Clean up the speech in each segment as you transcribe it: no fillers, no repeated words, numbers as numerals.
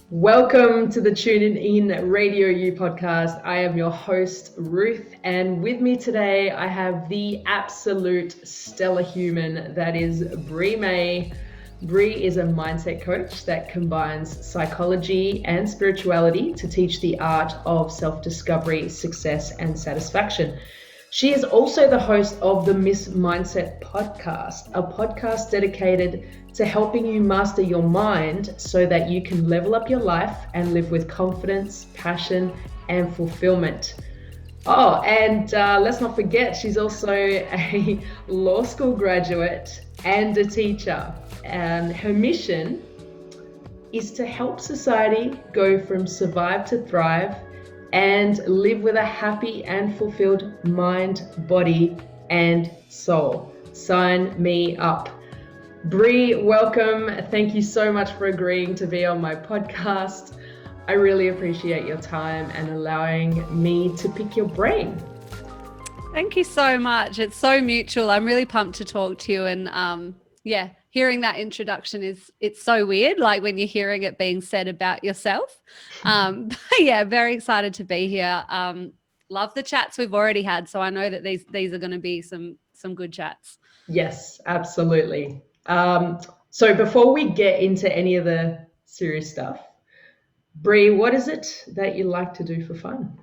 Welcome to the Tune In Radio U podcast. I am your host, Ruth, and with me today I have the absolute stellar human that is Bre May. Bre is a mindset coach that combines psychology and spirituality to teach the art of self-discovery, success, and satisfaction. She is also the host of the Miss Mindset podcast, a podcast dedicated to helping you master your mind so that you can level up your life and live with confidence, passion, and fulfillment. Oh, and let's not forget, she's also a law school graduate and a teacher. And her mission is to help society go from survive to thrive and live with a happy and fulfilled mind, body, and soul. Sign me up. Bre, welcome. Thank you so much for agreeing to be on my podcast. I really appreciate your time and allowing me to pick your brain. Thank you so much. It's so mutual. I'm really pumped to talk to you. And hearing that introduction it's so weird, like when you're hearing it being said about yourself. But yeah, very excited to be here. Love the chats we've already had. So I know that these are going to be some good chats. Yes, absolutely. So before we get into any of the serious stuff, Bre, what is it that you like to do for fun?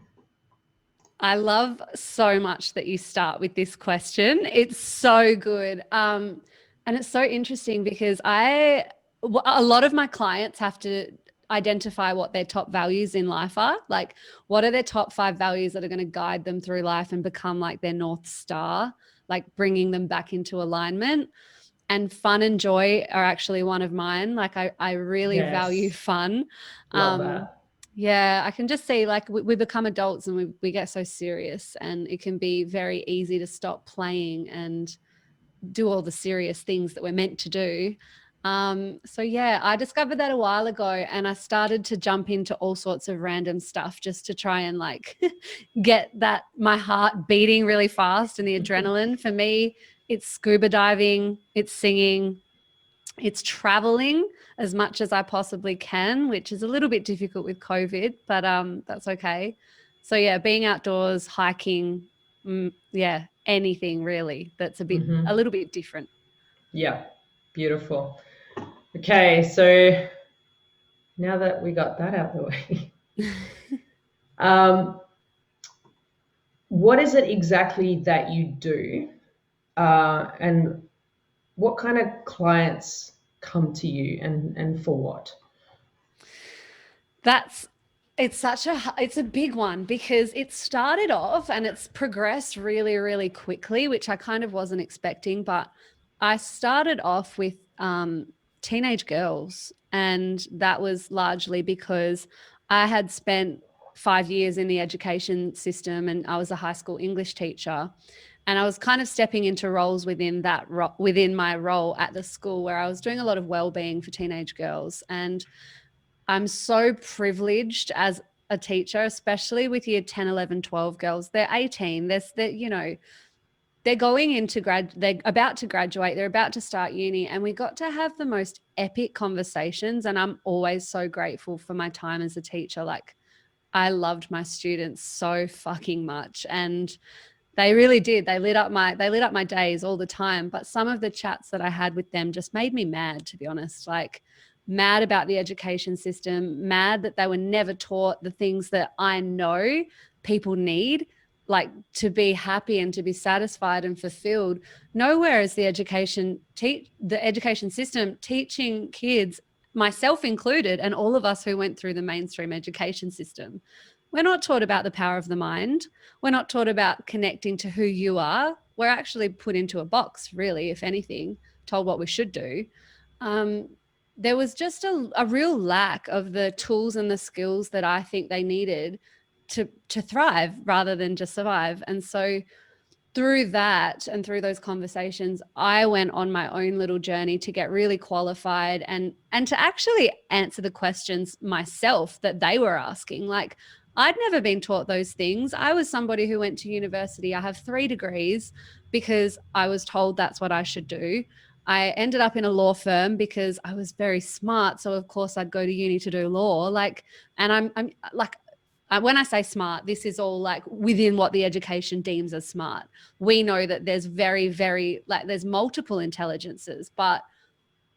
I love so much that you start with this question. It's so good. And it's so interesting because a lot of my clients have to identify what their top values in life are. Like, what are their top 5 values that are going to guide them through life and become like their North Star, like bringing them back into alignment. And fun and joy are actually one of mine. Like I really value fun. Love that. Yeah, I can just see like we become adults and we get so serious, and it can be very easy to stop playing and do all the serious things that we're meant to do. So yeah, I discovered that a while ago, and I started to jump into all sorts of random stuff just to try and like get that my heart beating really fast and the adrenaline. For me, it's scuba diving, it's singing, it's traveling as much as I possibly can, which is a little bit difficult with COVID, but that's okay. So yeah, being outdoors, hiking, anything really that's a little bit different. Yeah, beautiful. Okay, so now that we got that out of the way, um, what is it exactly that you do, and what kind of clients come to you, and for what? It's a big one because it started off and it's progressed really, really quickly, which I kind of wasn't expecting. But I started off with teenage girls, and that was largely because I had spent 5 years in the education system, and I was a high school English teacher. And I was kind of stepping into roles within my role at the school, where I was doing a lot of well-being for teenage girls. And I'm so privileged as a teacher, especially with year 10, 11, 12 girls. They're 18. They're going into they're about to graduate. They're about to start uni. And we got to have the most epic conversations. And I'm always so grateful for my time as a teacher. Like, I loved my students so fucking much. And they really did. They lit up my days all the time. But some of the chats that I had with them just made me mad, to be honest. Like, mad about the education system, mad that they were never taught the things that I know people need, like to be happy and to be satisfied and fulfilled. Nowhere is the education system teaching kids, myself included, and all of us who went through the mainstream education system. We're not taught about the power of the mind. We're not taught about connecting to who you are. We're actually put into a box, really, if anything, told what we should do. There was just a real lack of the tools and the skills that I think they needed to thrive rather than just survive. And so through that and through those conversations, I went on my own little journey to get really qualified and to actually answer the questions myself that they were asking. Like, I'd never been taught those things. I was somebody who went to university. I have 3 degrees because I was told that's what I should do. I ended up in a law firm because I was very smart. So of course I'd go to uni to do law. Like, and I'm like, when I say smart, this is all like within what the education deems as smart. We know that there's like there's multiple intelligences, but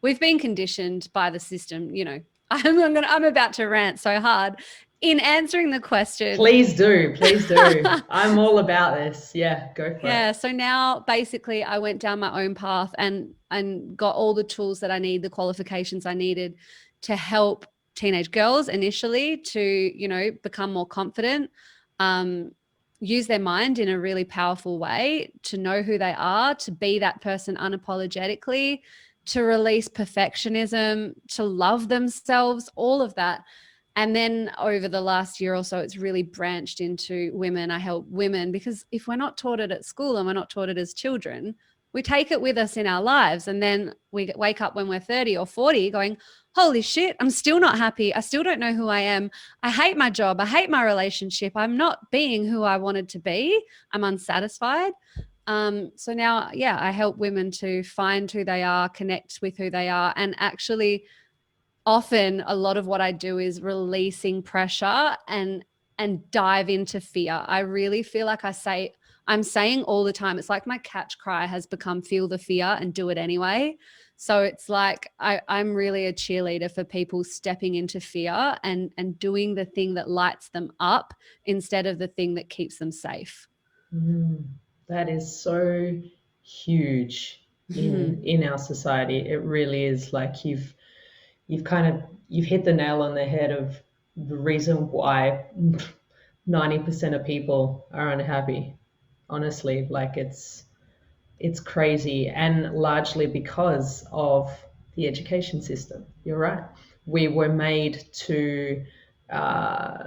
we've been conditioned by the system. I'm about to rant so hard in answering the question. Please do. I'm all about this. Yeah, go for it. Yeah. So now basically I went down my own path and got all the tools that I need, the qualifications I needed to help teenage girls initially to, become more confident, use their mind in a really powerful way, to know who they are, to be that person unapologetically, to release perfectionism, to love themselves, all of that. And then over the last year or so, it's really branched into women. I help women because if we're not taught it at school and we're not taught it as children, we take it with us in our lives. And then we wake up when we're 30 or 40 going, holy shit, I'm still not happy. I still don't know who I am. I hate my job. I hate my relationship. I'm not being who I wanted to be. I'm unsatisfied. So now, yeah, I help women to find who they are, connect with who they are, and actually often a lot of what I do is releasing pressure and dive into fear. I really feel like I'm saying all the time, it's like my catch cry has become feel the fear and do it anyway. So it's like I'm really a cheerleader for people stepping into fear and doing the thing that lights them up instead of the thing that keeps them safe. That is so huge in our society. It really is. Like you've hit the nail on the head of the reason why 90% of people are unhappy. Honestly, like it's crazy, and largely because of the education system. You're right. We were made to uh,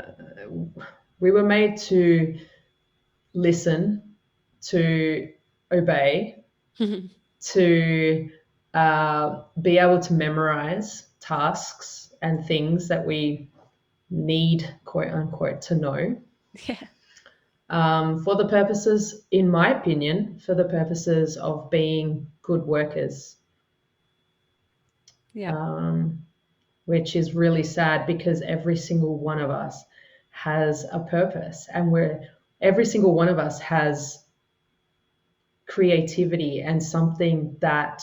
we were made to listen, to obey, to be able to memorize tasks and things that we need, quote unquote, to know. Yeah. For the purposes, in my opinion, for the purposes of being good workers. Yeah. Which is really sad because every single one of us has a purpose, and every single one of us has creativity and something that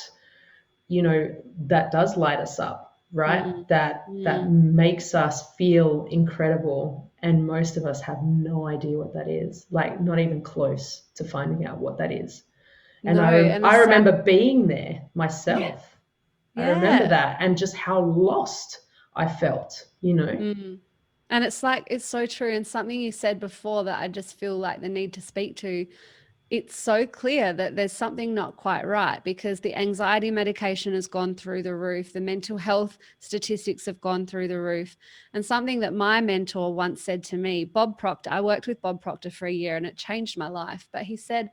that does light us up, right? That makes us feel incredible, and most of us have no idea what that is, like not even close to finding out what that is. And I remember being there myself. Yeah. I remember that, and just how lost I felt. And it's like, it's so true. And something you said before that I just feel like the need to speak to, it's so clear that there's something not quite right because the anxiety medication has gone through the roof. The mental health statistics have gone through the roof. And something that my mentor once said to me, Bob Proctor, I worked with Bob Proctor for a year and it changed my life. But he said,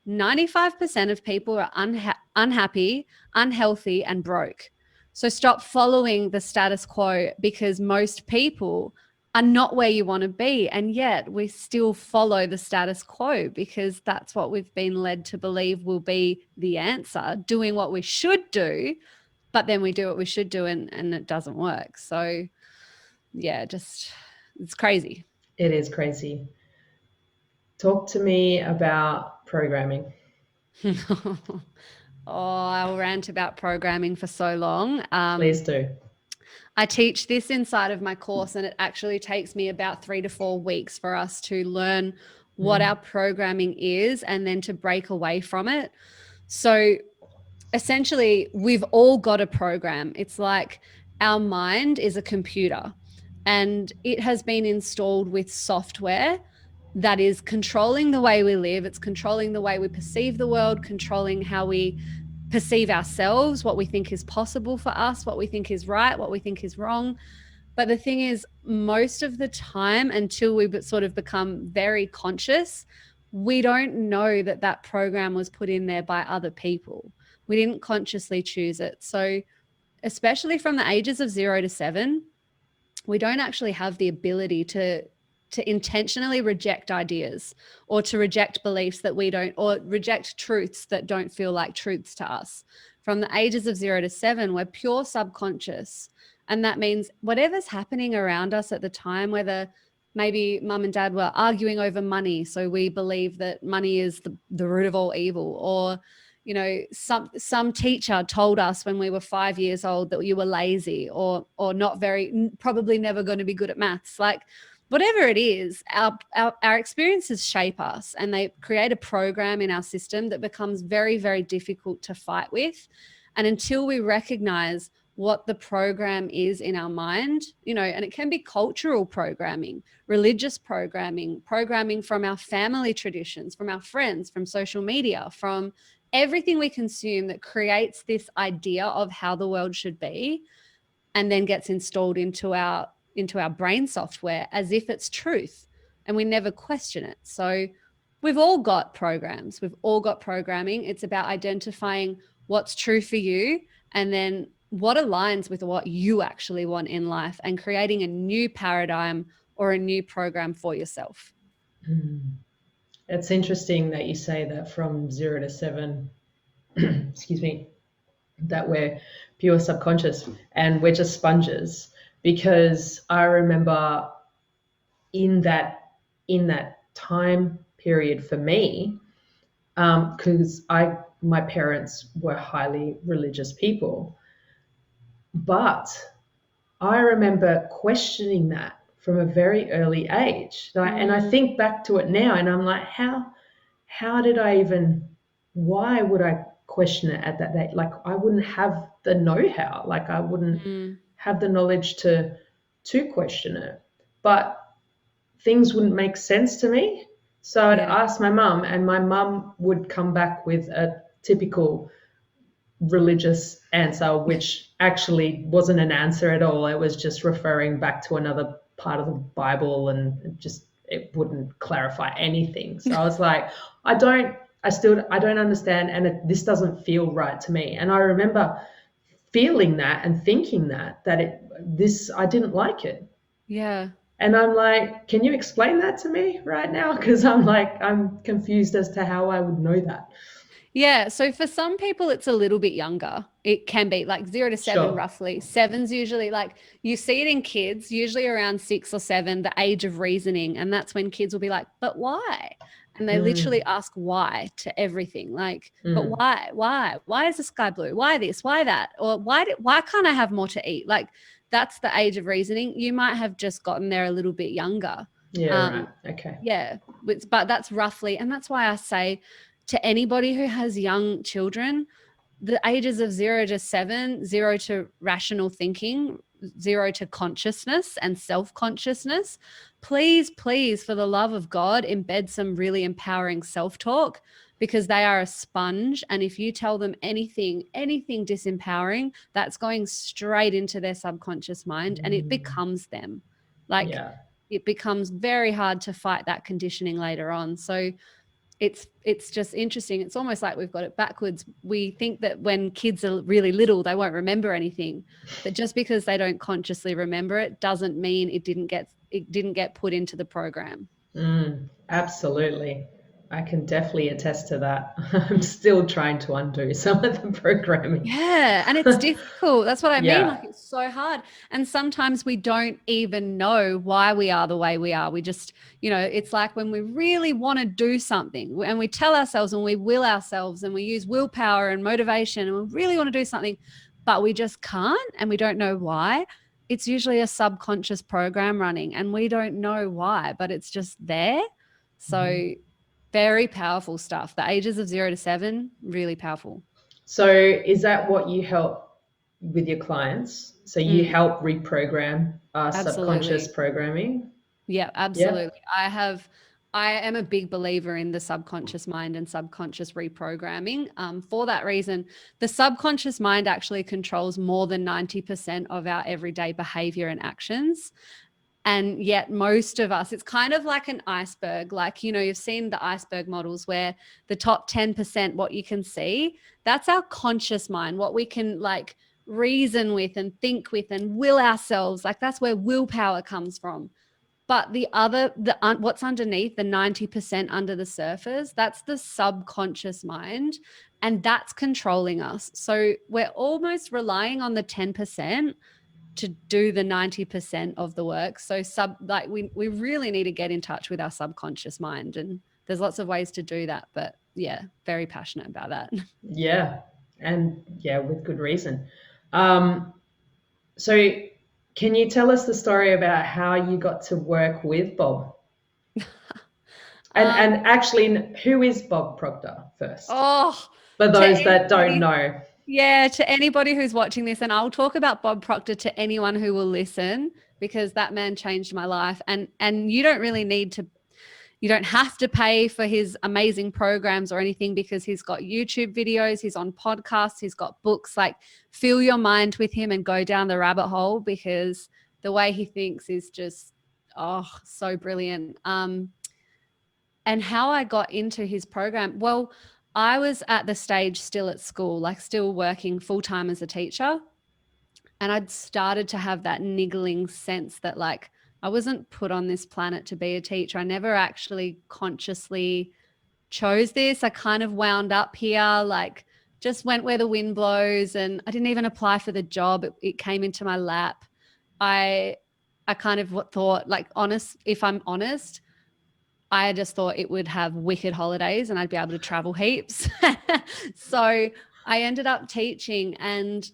95% of people are unhappy, unhealthy, and broke. So stop following the status quo because most people are not where you want to be. And yet we still follow the status quo because that's what we've been led to believe will be the answer, doing what we should do, but then we do what we should do and it doesn't work. So yeah, just it's crazy. It is crazy. Talk to me about programming. Oh, I'll rant about programming for so long. Please do. I teach this inside of my course, and it actually takes me about 3 to 4 weeks for us to learn what our programming is and then to break away from it. So essentially, we've all got a program. It's like our mind is a computer and it has been installed with software that is controlling the way we live. It's controlling the way we perceive the world, controlling how we perceive ourselves, what we think is possible for us, what we think is right, what we think is wrong. But the thing is, most of the time, until we sort of become very conscious, we don't know that that program was put in there by other people. We didn't consciously choose it. So especially from the ages of 0 to 7, we don't actually have the ability to to intentionally reject ideas or to reject beliefs that we don't, or reject truths that don't feel like truths to us. From the ages of 0 to 7, we're pure subconscious. And that means whatever's happening around us at the time, whether maybe mum and dad were arguing over money, so we believe that money is the root of all evil, or some teacher told us when we were 5 years old that you were lazy or not very, probably never going to be good at maths. Like whatever it is, our experiences shape us, and they create a program in our system that becomes very, very difficult to fight with. And until we recognize what the program is in our mind, and it can be cultural programming, religious programming, programming from our family traditions, from our friends, from social media, from everything we consume that creates this idea of how the world should be, and then gets installed into our brain software as if it's truth, and we never question it. So we've all got programs, we've all got programming. It's about identifying what's true for you, and then what aligns with what you actually want in life, and creating a new paradigm or a new program for yourself. It's interesting that you say that from 0 to 7, excuse me, that we're pure subconscious and we're just sponges. Because I remember in that time period for me, because my parents were highly religious people, but I remember questioning that from a very early age. And I think back to it now, and I'm like, how did I even, why would I question it at that age? Like I wouldn't have the know-how, like I wouldn't have the knowledge to question it. But things wouldn't make sense to me. So I'd ask my mum, and my mum would come back with a typical religious answer, which actually wasn't an answer at all. It was just referring back to another part of the Bible, and it wouldn't clarify anything. So I was like, I don't understand, and this doesn't feel right to me. And I remember feeling that and thinking that I didn't like it. Yeah. And I'm like, can you explain that to me right now? Because I'm confused as to how I would know that. Yeah. So for some people, it's a little bit younger. It can be like 0 to 7, Sure. roughly. Seven's usually, like, you see it in kids, usually around 6 or 7, the age of reasoning. And that's when kids will be like, but why? And they literally ask why to everything. Like, but why? Why is the sky blue? Why this? Why that? Or why can't I have more to eat? Like, that's the age of reasoning. You might have just gotten there a little bit younger. Yeah, right. Okay. Yeah. But that's roughly, and that's why I say to anybody who has young children, the ages of 0 to 7, 0 to rational thinking, 0 to consciousness and self-consciousness, please, for the love of God, embed some really empowering self-talk, because they are a sponge. And if you tell them anything disempowering, that's going straight into their subconscious mind, and it becomes them. Like, it becomes very hard to fight that conditioning later on. So it's just interesting. It's almost like we've got it backwards. We think that when kids are really little, they won't remember anything. But just because they don't consciously remember it doesn't mean it didn't get put into the program. Absolutely. I can definitely attest to that. I'm still trying to undo some of the programming. Yeah. And it's difficult. That's what I mean. Yeah. Like, it's so hard. And sometimes we don't even know why we are the way we are. We just, it's like when we really want to do something and we tell ourselves and we will ourselves and we use willpower and motivation and we really want to do something, but we just can't, and we don't know why. It's usually a subconscious program running, and we don't know why, but it's just there. So very powerful stuff. The ages of 0 to 7, really powerful. So is that what you help with your clients? So you help reprogram subconscious programming? Yeah, absolutely. Yeah. I am a big believer in the subconscious mind and subconscious reprogramming. For that reason, the subconscious mind actually controls more than 90% of our everyday behavior and actions. And yet most of us, it's kind of like an iceberg. Like, you've seen the iceberg models where the top 10%, what you can see, that's our conscious mind, what we can like reason with and think with and will ourselves. Like, that's where willpower comes from. But what's underneath, the 90% under the surface, that's the subconscious mind, and that's controlling us. So we're almost relying on the 10% to do the 90% of the work. So we really need to get in touch with our subconscious mind, and there's lots of ways to do that. But yeah, very passionate about that. Yeah, and yeah, with good reason. Um, so, can you tell us the story about how you got to work with Bob? Um, And actually, who is Bob Proctor first? oh, For to those that don't anybody, know. yeah, to anybody who's watching this, and I'll talk about Bob Proctor to anyone who will listen, because that man changed my life. And you don't really need to, you don't have to pay for his amazing programs or anything, because he's got YouTube videos, he's on podcasts, he's got books. Like, fill your mind with him and go down the rabbit hole, because the way he thinks is just, oh, so brilliant. And how I got into his program, well, I was at the stage still at school, like still working full time as a teacher. And I'd started to have that niggling sense that, like, I wasn't put on this planet to be a teacher. I never actually consciously chose this. I kind of wound up here, like, just went where the wind blows, and I didn't even apply for the job. It came into my lap. I I kind of thought, like, if I'm honest, I just thought it would have wicked holidays and I'd be able to travel heaps. So I ended up teaching, and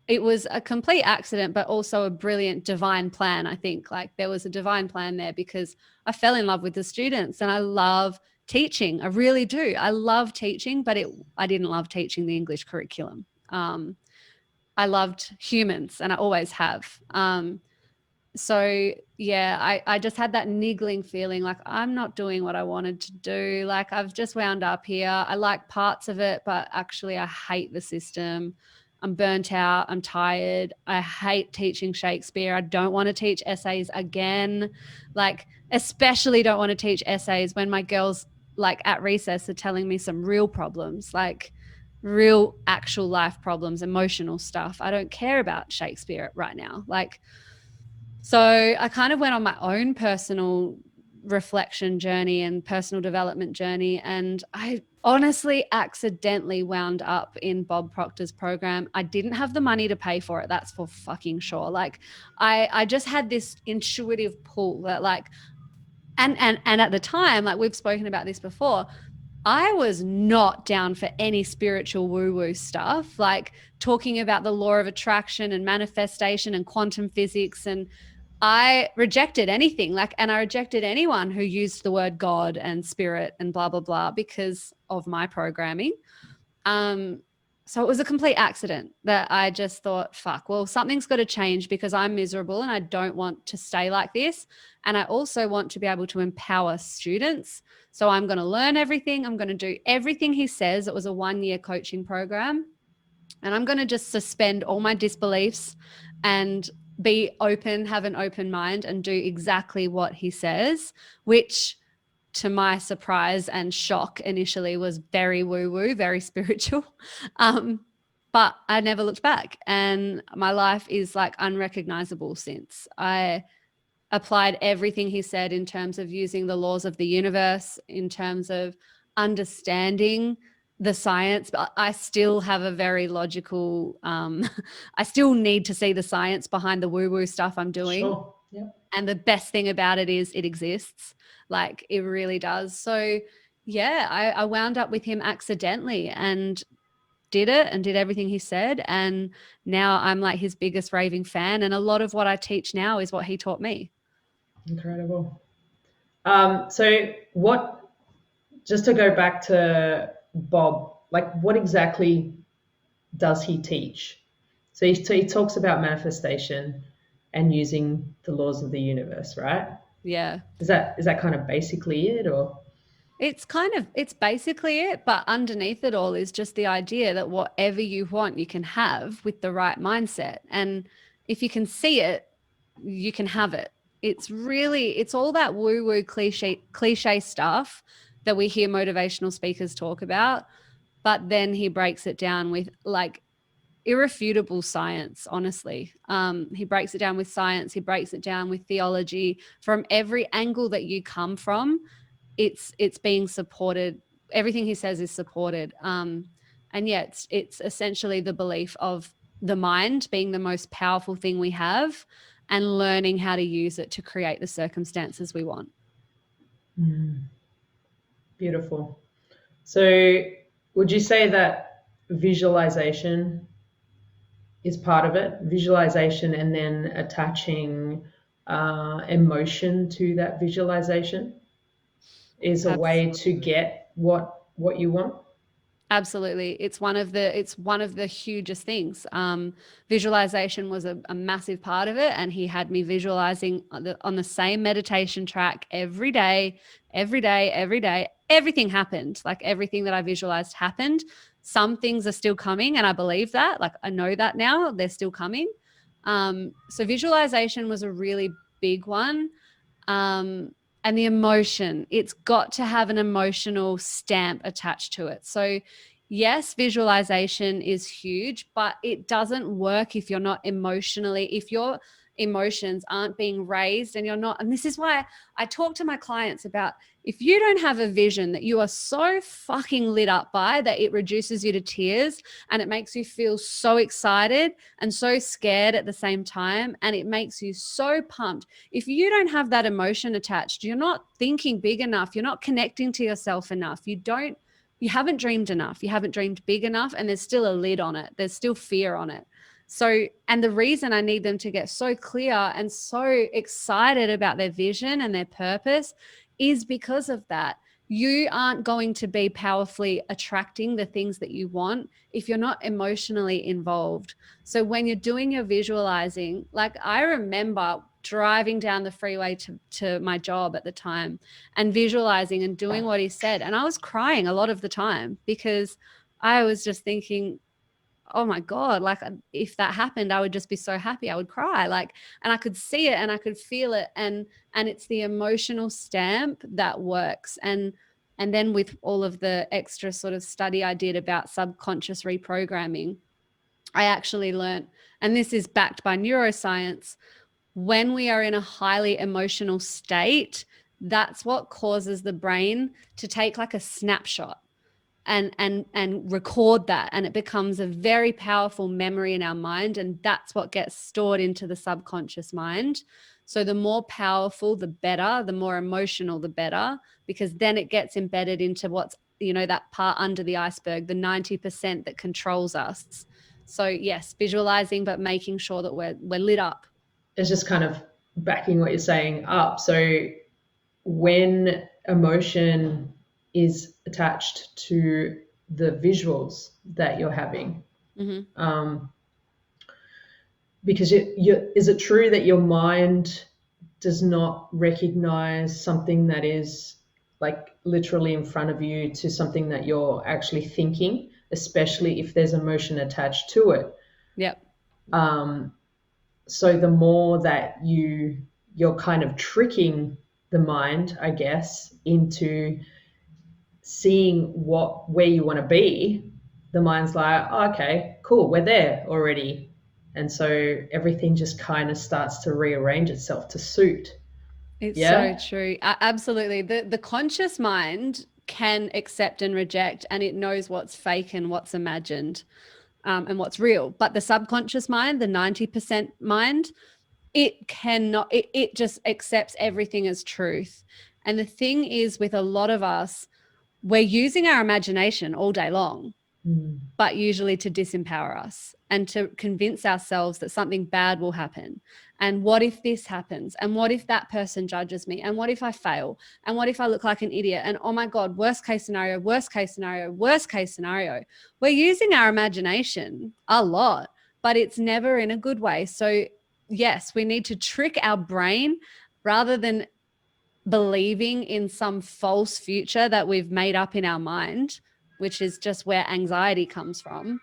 it was a complete accident, but also a brilliant divine plan. I think, like, there was a divine plan there, because I fell in love with the students, and I love teaching. I really do. I love teaching, but I didn't love teaching the English curriculum. I loved humans, and I always have. So yeah, I just had that niggling feeling, like, I'm not doing what I wanted to do. Like, I've just wound up here. I like parts of it, but actually I hate the system. I'm burnt out. I'm tired. I hate teaching Shakespeare. I don't want to teach essays again. Like, especially don't want to teach essays when my girls, like, at recess are telling me some real problems, like real actual life problems, emotional stuff. I don't care about Shakespeare right now. Like, so I kind of went on my own personal reflection journey and personal development journey. And I honestly accidentally wound up in Bob Proctor's program. I didn't have the money to pay for it. That's for fucking sure. Like, I just had this intuitive pull that, like, and at the time, like, we've spoken about this before, I was not down for any spiritual woo-woo stuff, like talking about the law of attraction and manifestation and quantum physics. And I rejected anything, like, and I rejected anyone who used the word God and spirit and blah, blah, blah, because of my programming. So it was a complete accident that I just thought, fuck, well, something's got to change, because I'm miserable and I don't want to stay like this. And I also want to be able to empower students. So I'm going to learn everything. I'm going to do everything he says. It was a 1-year coaching program. And I'm going to just suspend all my disbeliefs and be open, have an open mind, and do exactly what he says, which, to my surprise and shock, initially was very woo-woo, very spiritual. But I never looked back, and my life is, like, unrecognizable since. I applied everything he said in terms of using the laws of the universe, in terms of understanding the science, but I still have a very logical, I still need to see the science behind the woo-woo stuff I'm doing. Sure. Yeah. And the best thing about it is it exists. Like, it really does. So yeah, I wound up with him accidentally and did it and did everything he said. And now I'm, like, his biggest raving fan. And a lot of what I teach now is what he taught me. Incredible. So just to go back to Bob, like, what exactly does he teach? So he talks about manifestation and using the laws of the universe, right? Yeah. Is that kind of basically it, or? It's basically it, but underneath it all is just the idea that whatever you want, you can have with the right mindset. And if you can see it, you can have it. It's all that woo-woo cliche stuff that we hear motivational speakers talk about, but then he breaks it down with, like, irrefutable science, honestly. He breaks it down with science. He breaks it down with theology. From every angle that you come from, it's being supported. Everything he says is supported. And yet it's essentially the belief of the mind being the most powerful thing we have, and learning how to use it to create the circumstances we want. Beautiful. So, would you say that visualization is part of it? Visualization and then attaching emotion to that visualization is a way to get what you want? Absolutely. It's one of the hugest things. Visualization was a massive part of it. And he had me visualizing on the same meditation track every day, every day, every day. Everything happened. Like everything that I visualized happened. Some things are still coming. And I believe that. Like I know that now, they're still coming. So visualization was a really big one. And the emotion, it's got to have an emotional stamp attached to it. So yes, visualization is huge, but it doesn't work if you're not emotionally, if your emotions aren't being raised and you're not. And this is why I talk to my clients about, if you don't have a vision that you are so fucking lit up by that it reduces you to tears, and it makes you feel so excited and so scared at the same time, and it makes you so pumped. If you don't have that emotion attached, you're not thinking big enough, you're not connecting to yourself enough, you haven't dreamed enough, you haven't dreamed big enough, and there's still a lid on it, there's still fear on it. So, and the reason I need them to get so clear and so excited about their vision and their purpose is because of that. You aren't going to be powerfully attracting the things that you want if you're not emotionally involved. So when you're doing your visualizing, like I remember driving down the freeway to my job at the time and visualizing and doing what he said. And I was crying a lot of the time because I was just thinking, oh my God, like if that happened, I would just be so happy. I would cry, like, and I could see it and I could feel it. And it's the emotional stamp that works. And then with all of the extra sort of study I did about subconscious reprogramming, I actually learned, and this is backed by neuroscience, when we are in a highly emotional state, that's what causes the brain to take like a snapshot and record that, and it becomes a very powerful memory in our mind, and that's what gets stored into the subconscious mind. So the more powerful the better, the more emotional the better, because then it gets embedded into what's, that part under the iceberg, the 90% that controls us. So yes, visualizing, but making sure that we're lit up. It's just kind of backing what you're saying up. So when emotion is attached to the visuals that you're having, because is it true that your mind does not recognize something that is like literally in front of you to something that you're actually thinking, especially if there's emotion attached to it? Yep. So the more that you're kind of tricking the mind, I guess, into seeing where you want to be, the mind's like, oh, okay, cool, we're there already. And so everything just kind of starts to rearrange itself to suit. It's so true. Absolutely. The conscious mind can accept and reject, and it knows what's fake and what's imagined, and what's real. But the subconscious mind, the 90% mind, it cannot, it just accepts everything as truth. And the thing is, with a lot of us, we're using our imagination all day long, but usually to disempower us and to convince ourselves that something bad will happen. And what if this happens? And what if that person judges me? And what if I fail? And what if I look like an idiot? And oh my God, worst case scenario, worst case scenario, worst case scenario. We're using our imagination a lot, but it's never in a good way. So yes, we need to trick our brain rather than believing in some false future that we've made up in our mind, which is just where anxiety comes from.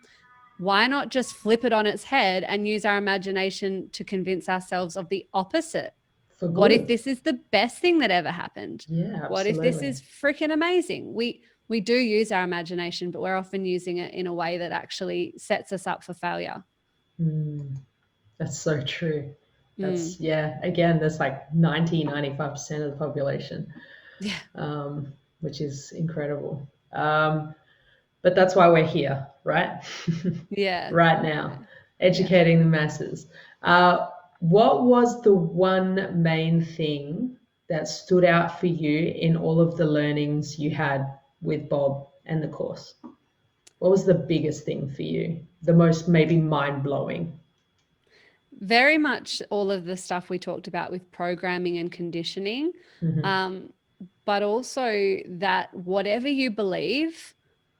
Why not just flip it on its head and use our imagination to convince ourselves of the opposite? What if this is the best thing that ever happened? Yeah, absolutely. What if this is freaking amazing? We do use our imagination, but we're often using it in a way that actually sets us up for failure. That's so true. Mm. Yeah, again, there's like 95% of the population, Yeah. which is incredible. But that's why we're here, right? Yeah. Right Yeah. now, Yeah. educating the masses. What was the one main thing that stood out for you in all of the learnings you had with Bob and the course? What was the biggest thing for you? The most maybe mind blowing? Very much all of the stuff we talked about with programming and conditioning. Mm-hmm. Um, but also that whatever you believe,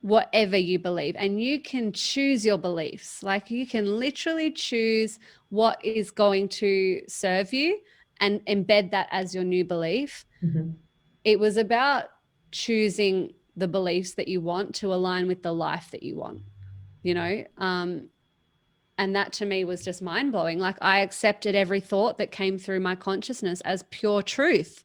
and you can choose your beliefs. Like you can literally choose what is going to serve you and embed that as your new belief. Mm-hmm. It was about choosing the beliefs that you want to align with the life that you want, you know? And that to me was just mind blowing. Like I accepted every thought that came through my consciousness as pure truth.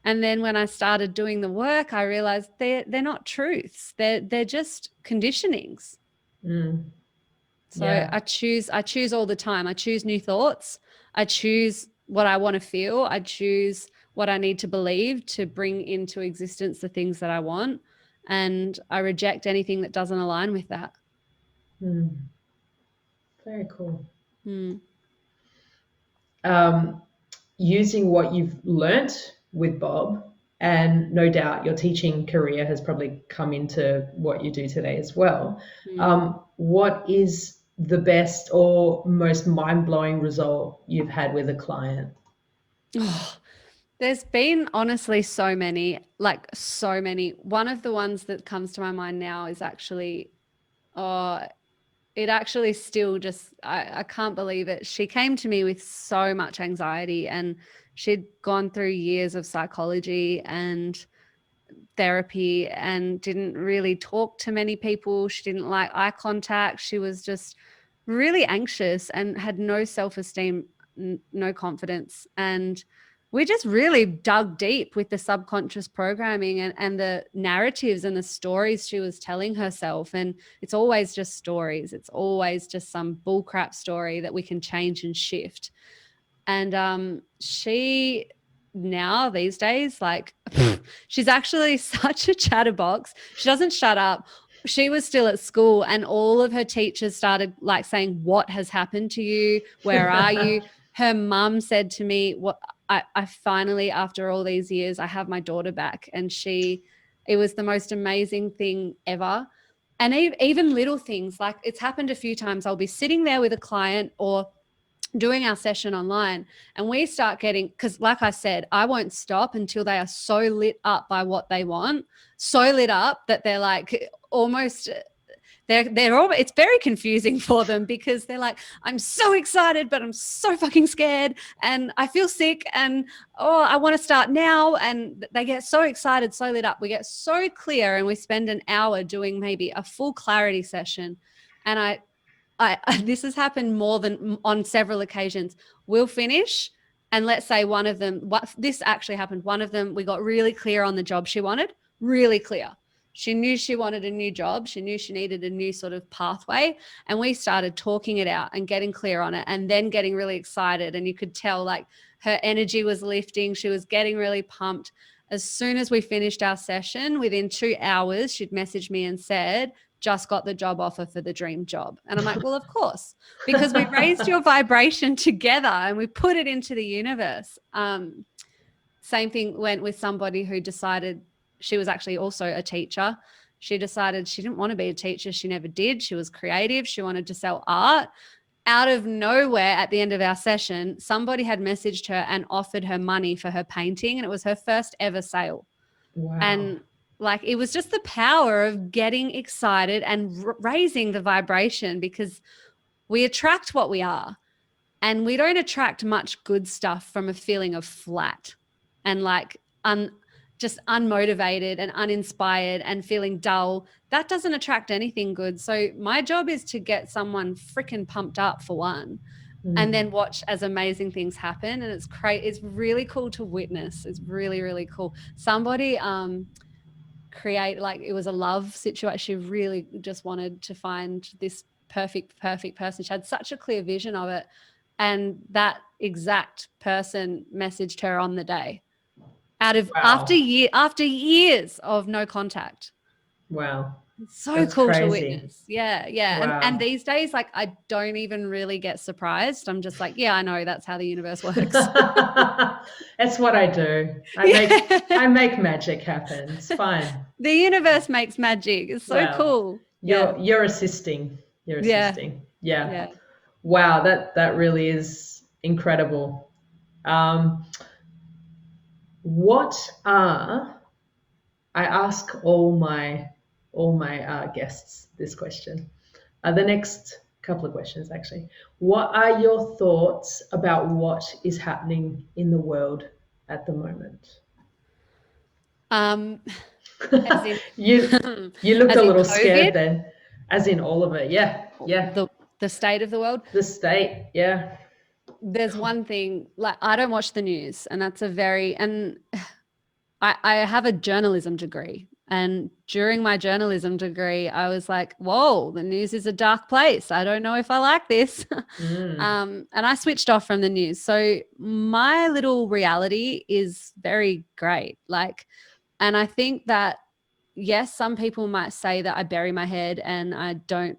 And then when I started doing the work, I realized they're not truths. They're just conditionings. Mm. So Yeah. I choose all the time. I choose new thoughts. I choose what I want to feel. I choose what I need to believe to bring into existence the things that I want. And I reject anything that doesn't align with that. Mm. Very cool. Mm. Um, Using what you've learnt with Bob, and no doubt your teaching career has probably come into what you do today as well. Mm. What is the best or most mind blowing result you've had with a client? Oh, there's been honestly so many, like so many. One of the ones that comes to my mind now is actually, oh, it actually still just, I can't believe it. She came to me with so much anxiety, and she'd gone through years of psychology and therapy and didn't really talk to many people. She didn't like eye contact. She was just really anxious and had no self esteem, no confidence. And we just really dug deep with the subconscious programming and the narratives and the stories she was telling herself. And it's always just stories, it's always just some bullcrap story that we can change and shift. And she now these days, like, she's actually such a chatterbox. She doesn't shut up. She was still at school, and all of her teachers started like saying, "What has happened to you? Where are you?" Her mum said to me, "What I finally, after all these years, I have my daughter back." And it was the most amazing thing ever. And even little things, like it's happened a few times. I'll be sitting there with a client or doing our session online, and we start getting, because like I said, I won't stop until they are so lit up by what they want, so lit up that they're like almost, they're all, it's very confusing for them because they're like, I'm so excited but I'm so fucking scared and I feel sick and oh, I want to start now. And they get so excited, so lit up, we get so clear, and we spend an hour doing maybe a full clarity session. And this has happened more than on several occasions. We'll finish, and let's say one of them, this actually happened. One of them, we got really clear on the job she wanted, really clear. She knew she wanted a new job. She knew she needed a new sort of pathway. And we started talking it out and getting clear on it, and then getting really excited. And you could tell like her energy was lifting. She was getting really pumped. As soon as we finished our session, within 2 hours, she'd messaged me and said, just got the job offer for the dream job. And I'm like, well, of course, because we raised your vibration together and we put it into the universe. Same thing went with somebody who decided, she was actually also a teacher. She decided she didn't want to be a teacher. She never did. She was creative. She wanted to sell art. Out of nowhere, at the end of our session, somebody had messaged her and offered her money for her painting. And it was her first ever sale. Wow. And like it was just the power of getting excited and raising the vibration, because we attract what we are, and we don't attract much good stuff from a feeling of flat and like just unmotivated and uninspired and feeling dull. That doesn't attract anything good. So my job is to get someone freaking pumped up, for one, and Mm. then watch as amazing things happen. And it's really cool to witness. It's really, really cool. Somebody create, like, it was a love situation. She really just wanted to find this perfect person. She had such a clear vision of it. And that exact person messaged her on the day after Wow. years of no contact. Wow. It's so That's cool to crazy. witness. Yeah, yeah. And Wow. these days, like, I don't even really get surprised. I'm just like, yeah, I know that's how the universe works. That's what I do. Yeah. I make magic happen. It's fine. The universe makes magic. It's so Well, cool. Yeah. you're assisting. You're Yeah. assisting. Yeah. Yeah. Wow, that really is incredible. Um, what are I ask all my guests this question. The next couple of questions, actually. What are your thoughts about what is happening in the world at the moment? Um, as in, you you looked as a in little COVID, scared then, as in all of it. Yeah, yeah. the state of the world. The state, yeah. There's one thing, like, I don't watch the news, and that's a very, and I have a journalism degree. And during my journalism degree, I was like, whoa, the news is a dark place. I don't know if I like this. Mm, And I switched off from the news. So my little reality is very great. Like, and I think that, yes, some people might say that I bury my head and I don't,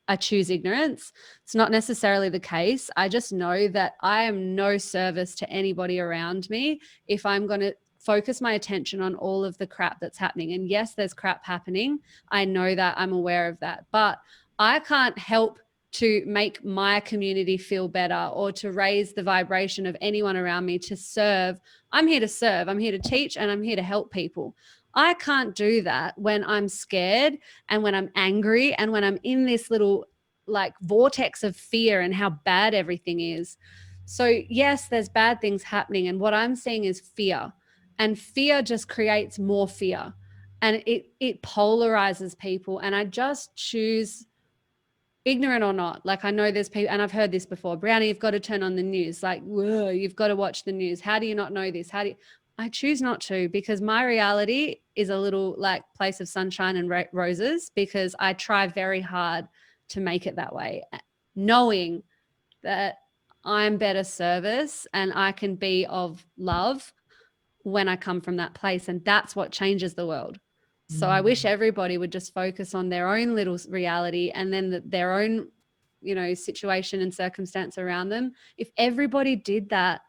I choose ignorance. It's not necessarily the case. I just know that I am no service to anybody around me if I'm going to focus my attention on all of the crap that's happening. And yes, there's crap happening. I know that. I'm aware of that. But I can't help to make my community feel better or to raise the vibration of anyone around me to serve. I'm here to serve. I'm here to teach, and I'm here to help people. I can't do that when I'm scared and when I'm angry and when I'm in this little, like, vortex of fear and how bad everything is. So yes, there's bad things happening. And what I'm seeing is fear. And fear just creates more fear. And it polarizes people. And I just choose, ignorant or not. Like, I know there's people, and I've heard this before, Brownie, you've got to turn on the news. Like, whoa, you've got to watch the news. How do you not know this? I choose not to, because my reality is a little, like, place of sunshine and roses, because I try very hard to make it that way, knowing that I'm better service and I can be of love when I come from that place. And that's what changes the world. So I wish mm, everybody would just focus on their own little reality, and then their own, situation and circumstance around them. If everybody did that,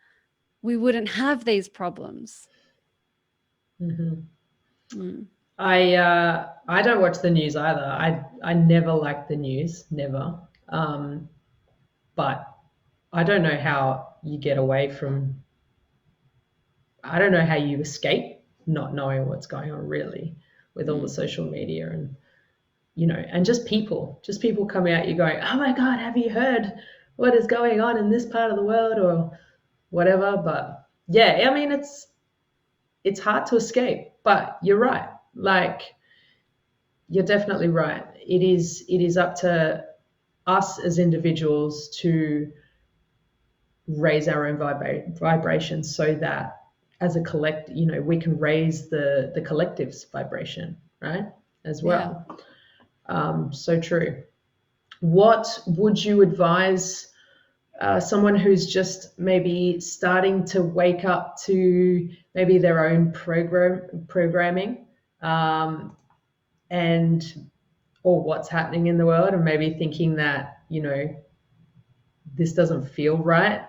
we wouldn't have these problems. mhm. Mm. I don't watch the news either. I never liked the news, never. But I don't know how you get away from. I don't know how you escape not knowing what's going on, really, with all the Mm. social media and and just people coming at you going, oh my God, have you heard what is going on in this part of the world or whatever? But yeah, I mean it's hard to escape. But you're right, like you're definitely right. It is up to us as individuals to raise our own vibrations so that as a collect, we can raise the collective's vibration, right? As Yeah. well. So true. What would you advise someone who's just maybe starting to wake up to maybe their own programming, and or what's happening in the world, and maybe thinking that this doesn't feel right Mm.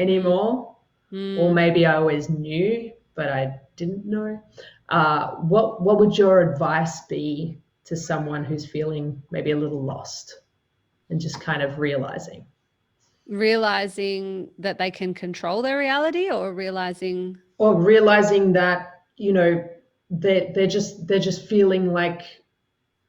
anymore, or Mm. maybe I always knew but I didn't know. What would your advice be to someone who's feeling maybe a little lost and just kind of Realizing that they can control their reality, or realizing. realizing that they're just feeling like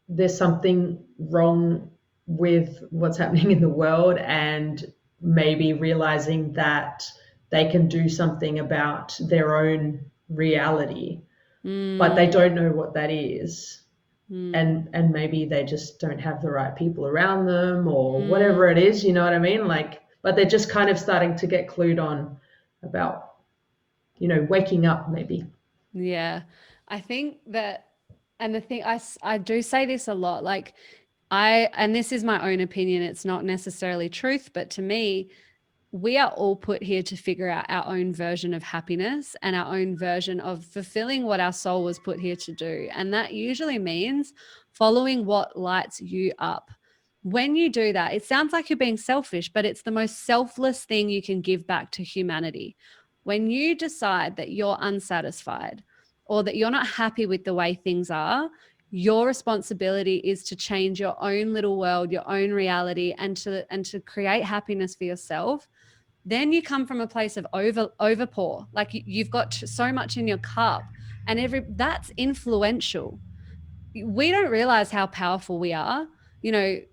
there's something wrong with what's happening in the world, and maybe realizing that they can do something about their own reality, but they Mm. don't know what that is. Mm. And maybe they just don't have the right people around them or whatever Mm. it is, you know what I mean? Like, but they're just kind of starting to get clued on about waking up maybe. Yeah. I think that And the thing, I do say this a lot, like and this is my own opinion, it's not necessarily truth, but to me, we are all put here to figure out our own version of happiness and our own version of fulfilling what our soul was put here to do. And that usually means following what lights you up. When you do that, it sounds like you're being selfish, but it's the most selfless thing you can give back to humanity. When you decide that you're unsatisfied or that you're not happy with the way things are, your responsibility is to change your own little world, your own reality, and to create happiness for yourself. Then you come from a place of overpour, like you've got so much in your cup, and that's influential. We don't realize how powerful we are.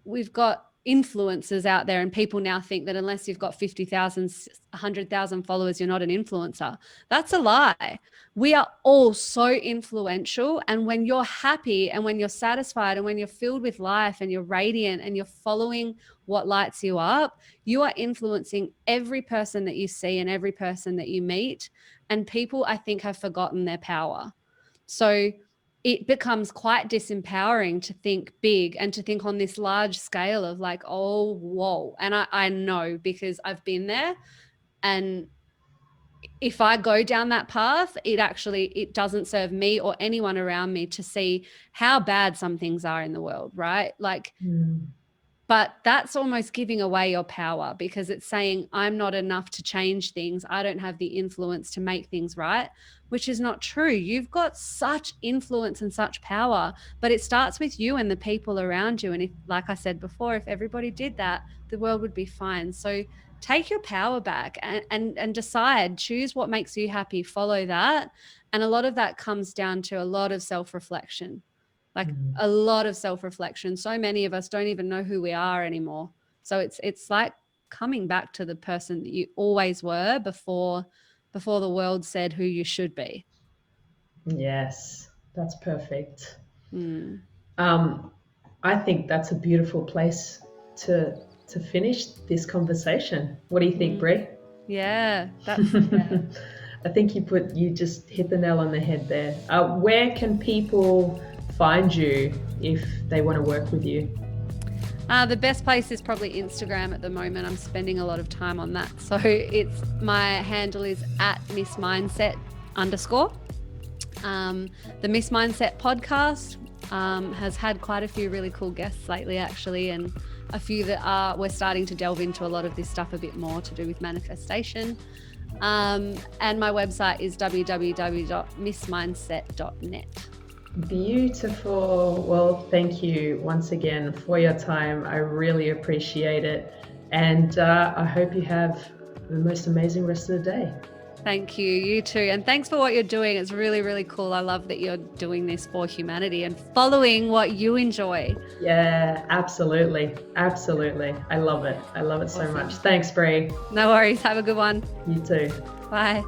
We've got influencers out there, and people now think that unless you've got 50,000, 100,000 followers, you're not an influencer. That's a lie. We are all so influential. And when you're happy and when you're satisfied and when you're filled with life and you're radiant and you're following what lights you up, you are influencing every person that you see and every person that you meet. And people, I think, have forgotten their power. So it becomes quite disempowering to think big and to think on this large scale of like, oh, whoa. And I know, because I've been there. And if I go down that path, it doesn't serve me or anyone around me to see how bad some things are in the world, right? Like, but that's almost giving away your power, because it's saying I'm not enough to change things. I don't have the influence to make things right, which is not true. You've got such influence and such power, but it starts with you and the people around you. And if, like I said before, if everybody did that, the world would be fine. So take your power back and decide, choose what makes you happy, follow that. And a lot of that comes down to a lot of self-reflection. Like a lot of self-reflection. So many of us don't even know who we are anymore. So it's like coming back to the person that you always were before the world said who you should be. Yes, that's perfect. I think that's a beautiful place to finish this conversation. What do you think, Bre? Yeah, I think you just hit the nail on the head there. Where can people find you if they want to work with you? The best place is probably Instagram at the moment. I'm spending a lot of time on that. So my handle is @MissMindset_. The Miss Mindset podcast has had quite a few really cool guests lately, actually, and a few that we're starting to delve into a lot of this stuff a bit more to do with manifestation. And my website is www.missmindset.net. Beautiful. Well, thank you once again for your time. I really appreciate it. And I hope you have the most amazing rest of the day. Thank you. You too. And thanks for what you're doing. It's really, really cool. I love that you're doing this for humanity and following what you enjoy. Yeah, absolutely. Absolutely. I love it. I love it so much. Thanks, Bre. No worries. Have a good one. You too. Bye.